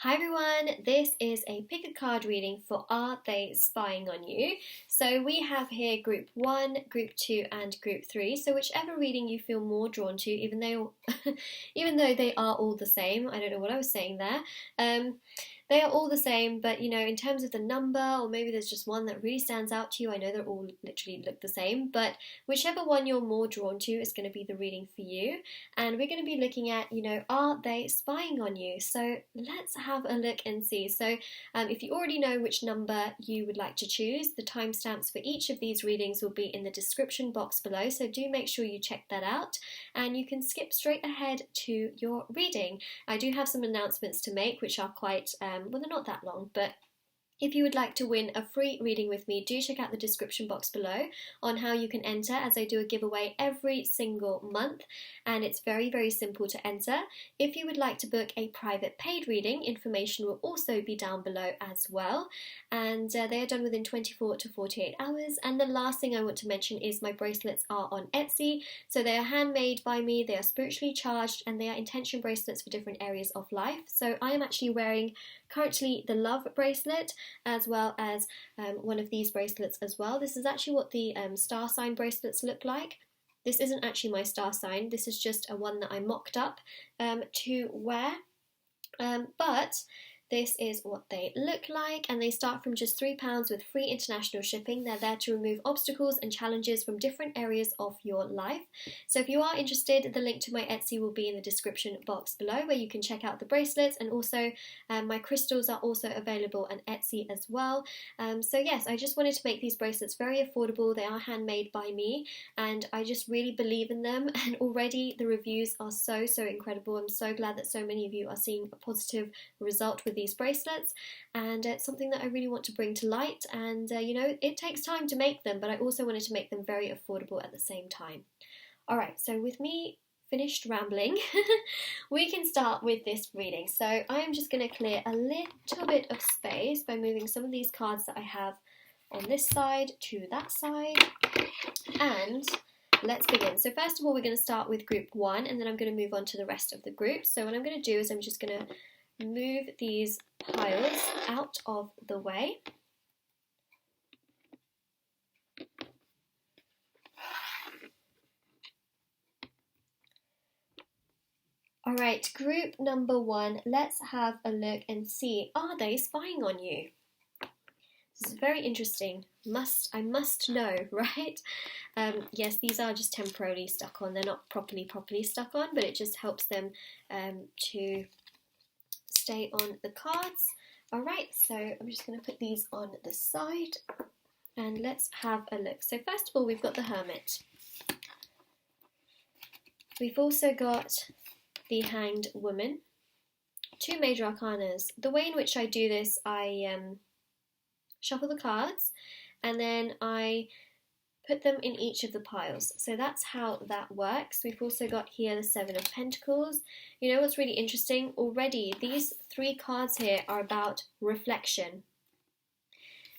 Hi everyone, this is a pick a card reading for Are They Spying on You? So we have here group 1, group 2 and group 3. So whichever reading you feel more drawn to, even though they are all the same. I don't know what I was saying there. They are all the same, but in terms of the number, or maybe there's just one that really stands out to you. I know they're all literally look the same, but whichever one you're more drawn to is going to be the reading for you. And we're going to be looking at, are they spying on you? So let's have a look and see. So if you already know which number you would like to choose, the timestamps for each of these readings will be in the description box below. So do make sure you check that out, and you can skip straight ahead to your reading. I do have some announcements to make, which are quite, well, they're not that long, but if you would like to win a free reading with me, do check out the description box below on how you can enter, as I do a giveaway every single month, and it's very, very simple to enter. If you would like to book a private paid reading, information will also be down below as well, and they are done within 24 to 48 hours. And the last thing I want to mention is my bracelets are on Etsy, so they are handmade by me, they are spiritually charged, and they are intention bracelets for different areas of life. So I am actually wearing currently the love bracelet, as well as one of these bracelets as well. This is actually what the star sign bracelets look like. This isn't actually my star sign, this is just a one that I mocked up to wear, but this is what they look like, and they start from just £3 with free international shipping. They're there to remove obstacles and challenges from different areas of your life. So if you are interested, the link to my Etsy will be in the description box below, where you can check out the bracelets, and also my crystals are also available on Etsy as well. So yes, I just wanted to make these bracelets very affordable. They are handmade by me, and I just really believe in them, and already the reviews are so incredible. I'm so glad that so many of you are seeing a positive result with these bracelets, and it's something that I really want to bring to light. And it takes time to make them, but I also wanted to make them very affordable at the same time. Alright, so with me finished rambling, we can start with this reading. So I am just going to clear a little bit of space by moving some of these cards that I have on this side to that side, and let's begin. So first of all, we're going to start with group 1, and then I'm going to move on to the rest of the groups. So what I'm going to do is I'm just going to move these piles out of the way. Alright, group number 1, let's have a look and see, are they spying on you? This is very interesting. I must know, right? Yes, these are just temporarily stuck on. They're not properly stuck on, but it just helps them to stay on the cards. Alright, so I'm just going to put these on the side, and let's have a look. So first of all, we've got the Hermit. We've also got the Hanged Woman. Two major arcanas. The way in which I do this, I shuffle the cards, and then I put them in each of the piles. So that's how that works. We've also got here the Seven of Pentacles. You know what's really interesting? Already, these 3 cards here are about reflection.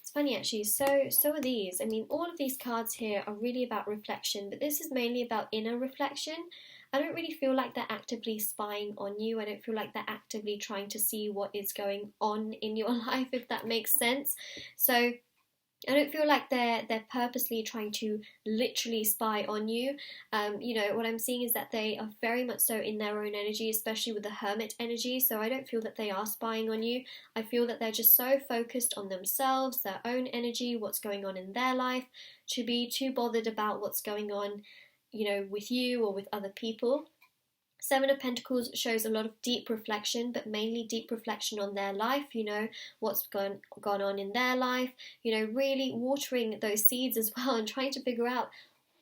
It's funny actually, so are these. I mean, all of these cards here are really about reflection, but this is mainly about inner reflection. I don't really feel like they're actively spying on you. I don't feel like they're actively trying to see what is going on in your life, if that makes sense. So I don't feel like they're purposely trying to literally spy on you. What I'm seeing is that they are very much so in their own energy, especially with the Hermit energy. So I don't feel that they are spying on you. I feel that they're just so focused on themselves, their own energy, what's going on in their life, to be too bothered about what's going on, with you or with other people. Seven of Pentacles shows a lot of deep reflection, but mainly deep reflection on their life, what's gone on in their life, really watering those seeds as well, and trying to figure out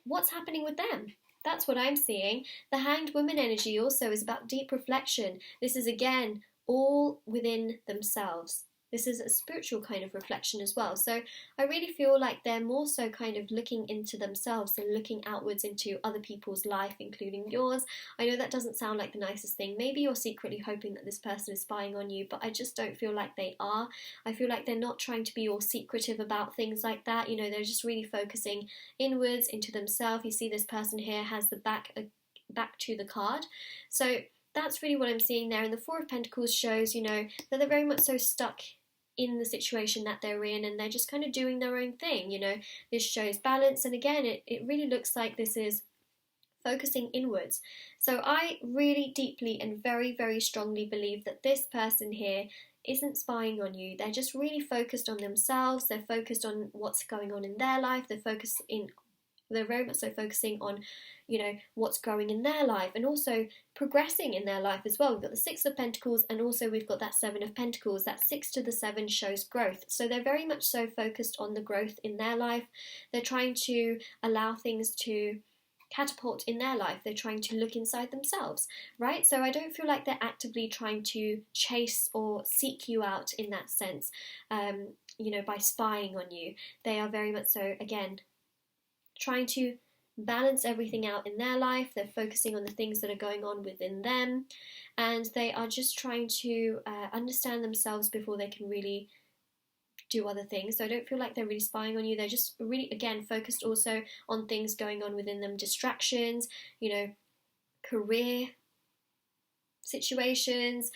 what's happening with them. That's what I'm seeing. The Hanged Woman energy also is about deep reflection. This is, again, all within themselves. This is a spiritual kind of reflection as well. So I really feel like they're more so kind of looking into themselves and looking outwards into other people's life, including yours. I know that doesn't sound like the nicest thing. Maybe you're secretly hoping that this person is spying on you, but I just don't feel like they are. I feel like they're not trying to be all secretive about things like that. They're just really focusing inwards into themselves. You see this person here has the back to the card. So that's really what I'm seeing there. And the Four of Pentacles shows, you know, that they're very much so stuck in the situation that they're in, and they're just kind of doing their own thing, you know. This shows balance, and again, it really looks like this is focusing inwards. So I really deeply and very, very strongly believe that this person here isn't spying on you. They're just really focused on themselves. They're focused on what's going on in their life. They're very much so focusing on, you know, what's growing in their life, and also progressing in their life as well. We've got the Six of Pentacles, and also we've got that Seven of Pentacles. That 6 to the 7 shows growth. So they're very much so focused on the growth in their life. They're trying to allow things to catapult in their life. They're trying to look inside themselves, right? So I don't feel like they're actively trying to chase or seek you out in that sense, you know, by spying on you. They are very much so, again, trying to balance everything out in their life. They're focusing on the things that are going on within them, and they are just trying to understand themselves before they can really do other things. So I don't feel like they're really spying on you. They're just really, again, focused also on things going on within them, distractions, you know, career situations.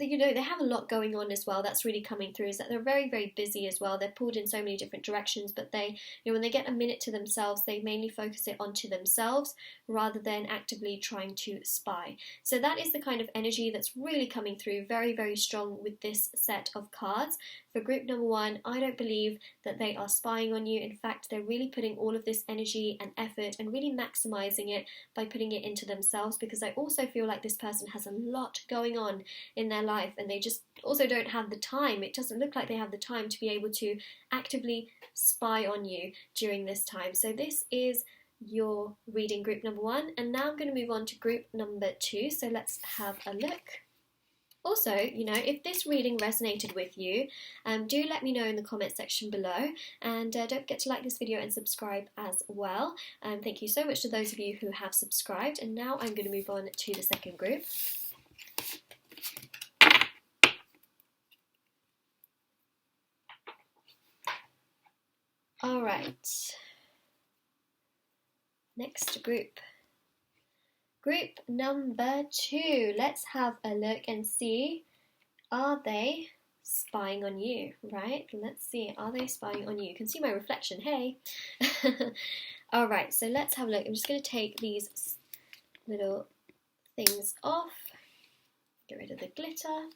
You know, they have a lot going on as well. That's really coming through, is that they're very, very busy as well. They're pulled in so many different directions, but they, you know, when they get a minute to themselves, they mainly focus it onto themselves rather than actively trying to spy. So that is the kind of energy that's really coming through very, very strong with this set of cards. For group number 1, I don't believe that they are spying on you. In fact, they're really putting all of this energy and effort and really maximizing it by putting it into themselves, because I also feel like this person has a lot going on in their life, and they just also don't have the time. It doesn't look like they have the time to be able to actively spy on you during this time. So this is your reading, group number 1, and now I'm going to move on to group number 2. So let's have a look. Also, you know, if this reading resonated with you, do let me know in the comment section below, and don't forget to like this video and subscribe as well. Thank you so much to those of you who have subscribed, and now I'm going to move on to the second group. Alright, next group. Group number 2. Let's have a look and see, are they spying on you, right? Let's see, are they spying on you? You can see my reflection, hey! Alright, so let's have a look. I'm just going to take these little things off, get rid of the glitter.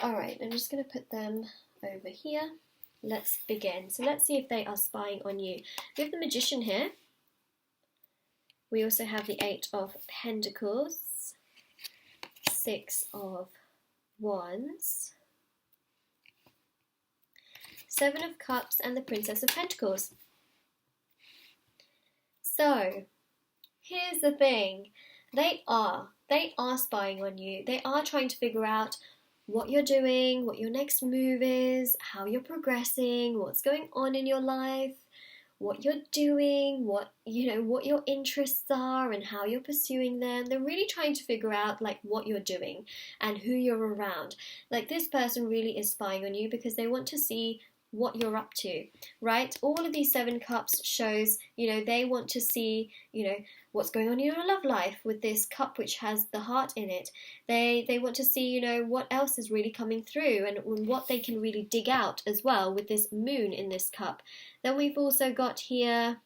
Alright, I'm just going to put them over here. Let's begin. So let's see if they are spying on you. We have the Magician here. We also have the 8 of Pentacles, 6 of Wands, 7 of Cups, and the Princess of Pentacles. So, here's the thing. They are spying on you. They are trying to figure out what you're doing, what your next move is, how you're progressing, what's going on in your life, what you're doing, what your interests are and how you're pursuing them. They're really trying to figure out like what you're doing and who you're around. Like this person really is spying on you because they want to see what you're up to, right? All of these 7 cups shows, they want to see, what's going on in your love life with this cup which has the heart in it. They want to see, what else is really coming through and what they can really dig out as well with this moon in this cup. Then we've also got here,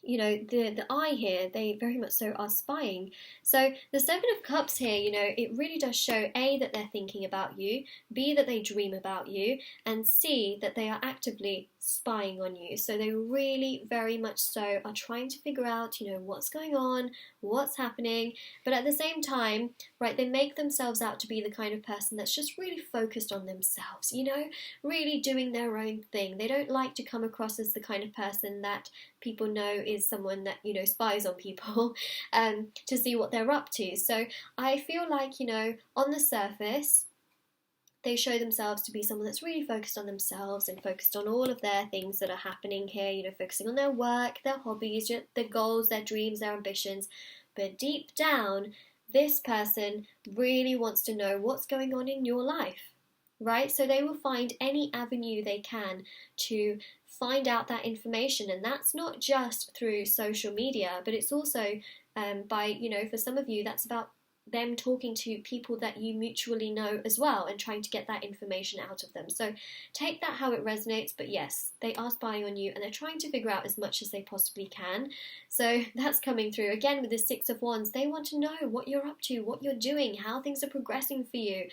the eye here, they very much so are spying. So the 7 of Cups here, it really does show A, that they're thinking about you, B, that they dream about you, and C, that they are actively spying on you. So they really very much so are trying to figure out, what's going on, what's happening, but at the same time, right, they make themselves out to be the kind of person that's just really focused on themselves, really doing their own thing. They don't like to come across as the kind of person that people know is someone that, spies on people to see what they're up to. So I feel like, on the surface, they show themselves to be someone that's really focused on themselves and focused on all of their things that are happening here, focusing on their work, their hobbies, their goals, their dreams, their ambitions. But deep down, this person really wants to know what's going on in your life, right? So they will find any avenue they can to find out that information, and that's not just through social media, but it's also by, for some of you, that's about them talking to people that you mutually know as well and trying to get that information out of them. So take that how it resonates, but yes, they are spying on you and they're trying to figure out as much as they possibly can. So that's coming through. Again, with the Six of Wands, they want to know what you're up to, what you're doing, how things are progressing for you.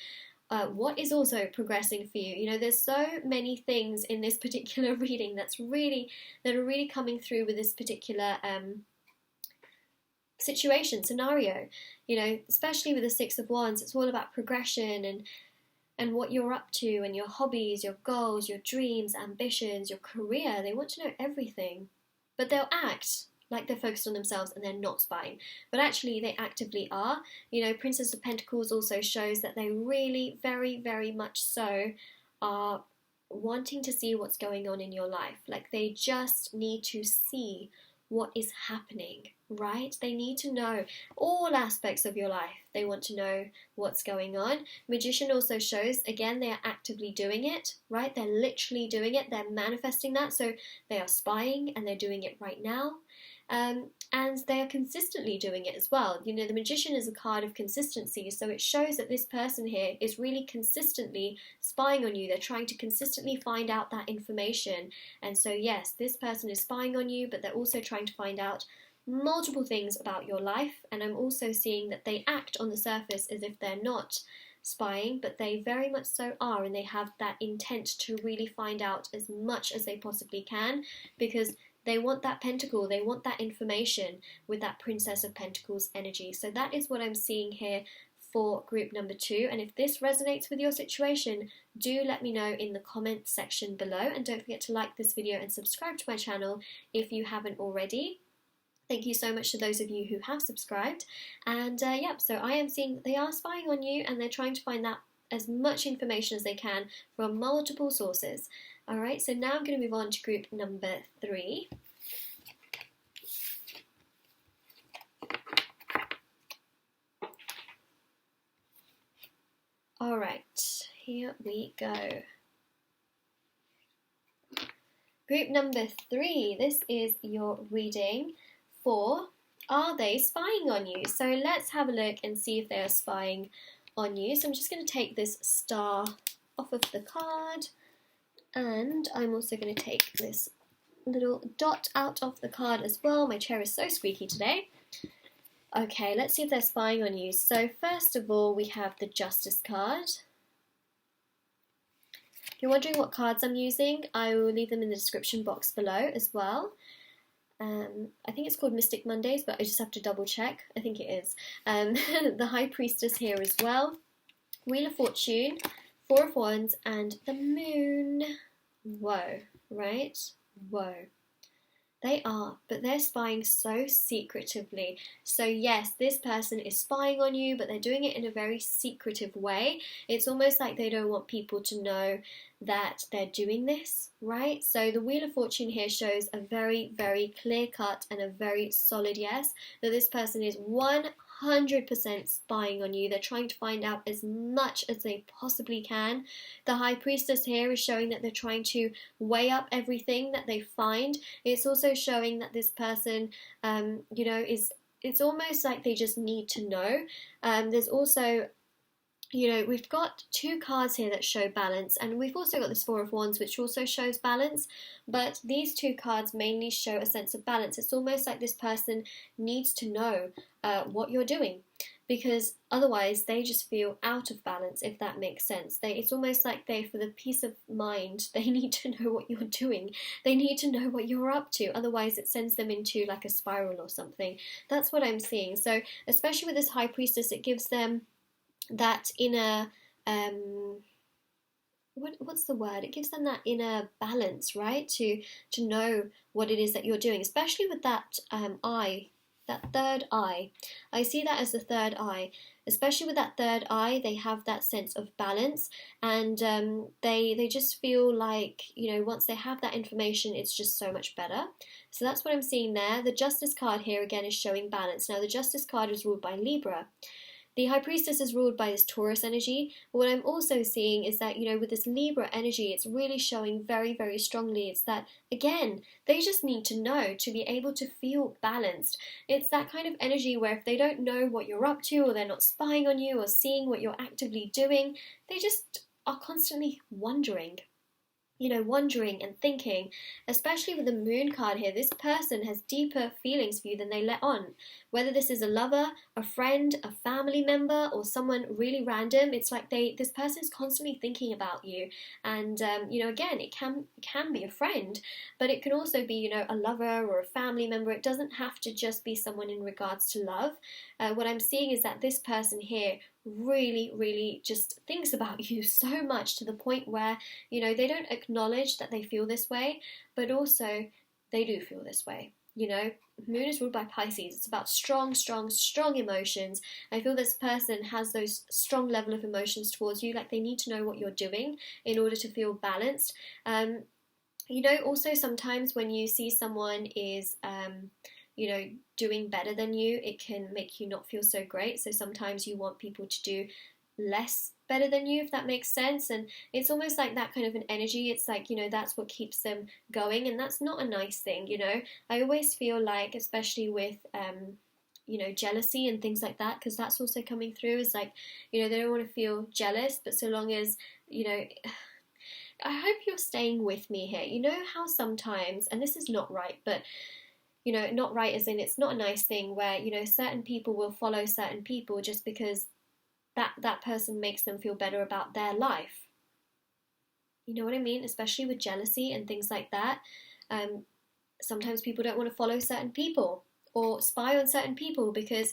What is also progressing for you. You know, there's so many things in this particular reading that are really coming through with this particular scenario. You know, especially with the Six of Wands, it's all about progression and what you're up to and your hobbies, your goals, your dreams, ambitions, your career. They want to know everything, but they'll act like they're focused on themselves and they're not spying, but actually they actively are. You know, Princess of Pentacles also shows that they really, very, very much so are wanting to see what's going on in your life. Like, they just need to see what is happening, right? They need to know all aspects of your life. They want to know what's going on. Magician also shows, again, they are actively doing it, right? They're literally doing it. They're manifesting that. So they are spying and they're doing it right now. And they are consistently doing it as well. You know, the Magician is a card of consistency, so it shows that this person here is really consistently spying on you. They're trying to consistently find out that information. And so yes, this person is spying on you, but they're also trying to find out multiple things about your life. And I'm also seeing that they act on the surface as if they're not spying, but they very much so are, and they have that intent to really find out as much as they possibly can, because they want that pentacle, they want that information with that Princess of Pentacles energy. So that is what I'm seeing here for group number 2. And if this resonates with your situation, do let me know in the comments section below. And don't forget to like this video and subscribe to my channel if you haven't already. Thank you so much to those of you who have subscribed. And yep, so I am seeing that they are spying on you and they're trying to find that as much information as they can from multiple sources. Alright, so now I'm going to move on to group number 3. Alright, here we go. Group number 3, this is your reading for Are They Spying on You? So let's have a look and see if they are spying on you. So I'm just going to take this star off of the card. And I'm also going to take this little dot out of the card as well. My chair is so squeaky today. Okay, let's see if they're spying on you. So first of all, we have the Justice card. If you're wondering what cards I'm using, I will leave them in the description box below as well. I think it's called Mystic Mondays, but I just have to double check. I think it is. The High Priestess here as well. Wheel of Fortune, Four of Wands, and the Moon. Whoa, right? Whoa. They are, but they're spying so secretively. So yes, this person is spying on you, but they're doing it in a very secretive way. It's almost like they don't want people to know that they're doing this, right? So the Wheel of Fortune here shows a very, very clear cut and a very solid yes, that this person is 100% spying on you. They're trying to find out as much as they possibly can. The High Priestess here is showing that they're trying to weigh up everything that they find. It's also showing that this person, you know, it's almost like they just need to know. There's also, you know, we've got 2 cards here that show balance, and we've also got this Four of Wands, which also shows balance, but these 2 cards mainly show a sense of balance. It's almost like this person needs to know what you're doing, because otherwise they just feel out of balance, if that makes sense. It's almost like for the peace of mind, they need to know what you're doing. They need to know what you're up to, otherwise it sends them into like a spiral or something. That's what I'm seeing. So especially with this High Priestess, it gives them that inner, what's the word? It gives them that inner balance, right? To know what it is that you're doing, especially with that eye, that third eye. I see that as the third eye. Especially with that third eye, they have that sense of balance, and they just feel like, you know, once they have that information, it's just so much better. So that's what I'm seeing there. The Justice card here again is showing balance. Now the Justice card is ruled by Libra. The High Priestess is ruled by this Taurus energy. But what I'm also seeing is that, with this Libra energy, it's really showing very, very strongly. It's that, again, they just need to know to be able to feel balanced. It's that kind of energy where if they don't know what you're up to, or they're not spying on you or seeing what you're actively doing, they just are constantly wondering. Wondering and thinking, especially with the Moon card here. This person has deeper feelings for you than they let on. Whether this is a lover, a friend, a family member, or someone really random, it's like this person is constantly thinking about you. And again, it can be a friend, but it can also be a lover or a family member. It doesn't have to just be someone in regards to love. What I'm seeing is that this person here really, really just thinks about you so much, to the point where they don't acknowledge that they feel this way, but also they do feel this way. Moon is ruled by Pisces. It's about strong emotions. I feel this person has those strong level of emotions towards you, like they need to know what you're doing in order to feel balanced. Also sometimes when you see someone is doing better than you, it can make you not feel so great. So sometimes you want people to do less better than you, if that makes sense. And it's almost like that kind of an energy. It's like, that's what keeps them going, and that's not a nice thing. I always feel like, especially with jealousy and things like that, because that's also coming through, is like, they don't want to feel jealous, but so long as, I hope you're staying with me here. How sometimes, and this is not right, but not right as in it's not a nice thing, where certain people will follow certain people just because that person makes them feel better about their life. You know what I mean? Especially with jealousy and things like that. Sometimes people don't want to follow certain people or spy on certain people because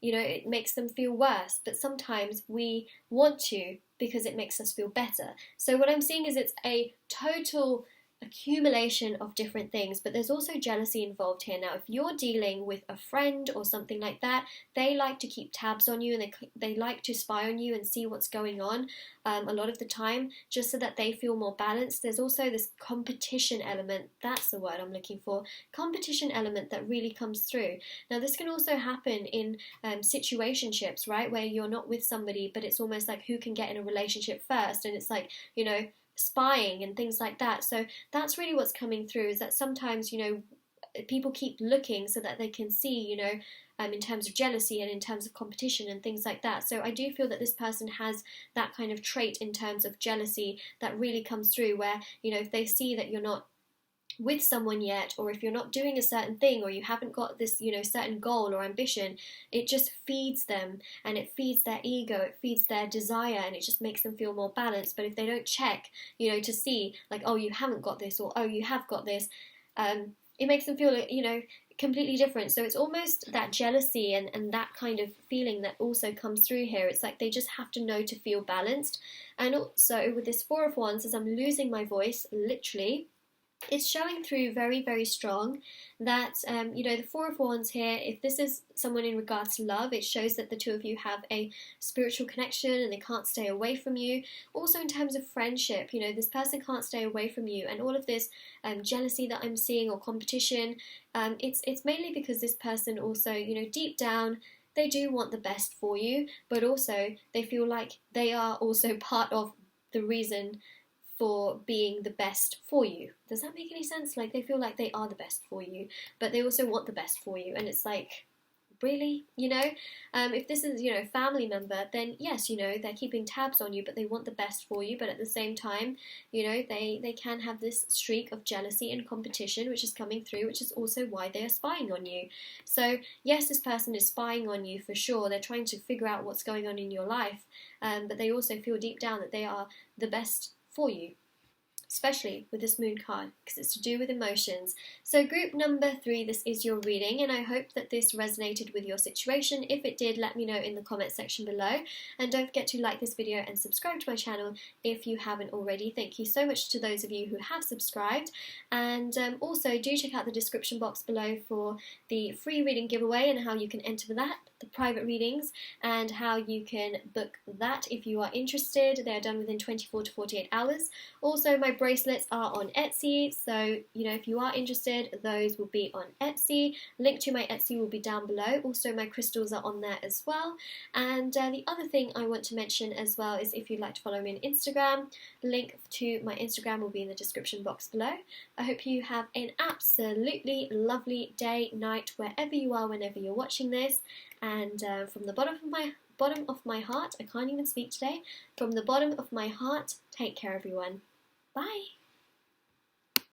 it makes them feel worse. But sometimes we want to because it makes us feel better. So what I'm seeing is it's a total accumulation of different things, but there's also jealousy involved here. Now, if you're dealing with a friend or something like that, they like to keep tabs on you, and they like to spy on you and see what's going on a lot of the time, just so that they feel more balanced. There's also this competition element, that's the word I'm looking for, competition element that really comes through. Now, this can also happen in situationships, right, where you're not with somebody, but it's almost like who can get in a relationship first, and it's like, spying and things like that. So that's really what's coming through, is that sometimes people keep looking so that they can see in terms of jealousy and in terms of competition and things like that. So I do feel that this person has that kind of trait in terms of jealousy that really comes through, where if they see that you're not with someone yet, or if you're not doing a certain thing, or you haven't got this certain goal or ambition, it just feeds them, and it feeds their ego, it feeds their desire, and it just makes them feel more balanced. But if they don't check to see, like, oh, you haven't got this, or oh, you have got this, it makes them feel completely different. So it's almost that jealousy and that kind of feeling that also comes through here. It's like they just have to know to feel balanced. And also with this Four of Wands, as I'm losing my voice literally, it's showing through very, very strong that, the Four of Wands here, if this is someone in regards to love, it shows that the two of you have a spiritual connection and they can't stay away from you. Also in terms of friendship, this person can't stay away from you, and all of this jealousy that I'm seeing, or competition, it's mainly because this person also, deep down, they do want the best for you, but also they feel like they are also part of the reason for being the best for you. Does that make any sense? Like, they feel like they are the best for you, but they also want the best for you, and it's like, really? If this is, a family member, then yes, they're keeping tabs on you, but they want the best for you, but at the same time, they can have this streak of jealousy and competition, which is coming through, which is also why they are spying on you. So yes, this person is spying on you for sure. They're trying to figure out what's going on in your life, but they also feel deep down that they are the best for you, especially with this Moon card, because it's to do with emotions. So group number 3, this is your reading, and I hope that this resonated with your situation. If it did, let me know in the comment section below, and don't forget to like this video and subscribe to my channel if you haven't already. Thank you so much to those of you who have subscribed, and also do check out the description box below for the free reading giveaway and how you can enter that, the private readings, and how you can book that if you are interested. They are done within 24 to 48 hours. Also, my bracelets are on Etsy, so if you are interested, those will be on Etsy. Link to my Etsy will be down below. Also, my crystals are on there as well. And the other thing I want to mention as well is if you'd like to follow me on Instagram, link to my Instagram will be in the description box below. I hope you have an absolutely lovely day, night, wherever you are, whenever you're watching this. And from the bottom of my heart, I can't even speak today. From the bottom of my heart, take care, everyone. Bye.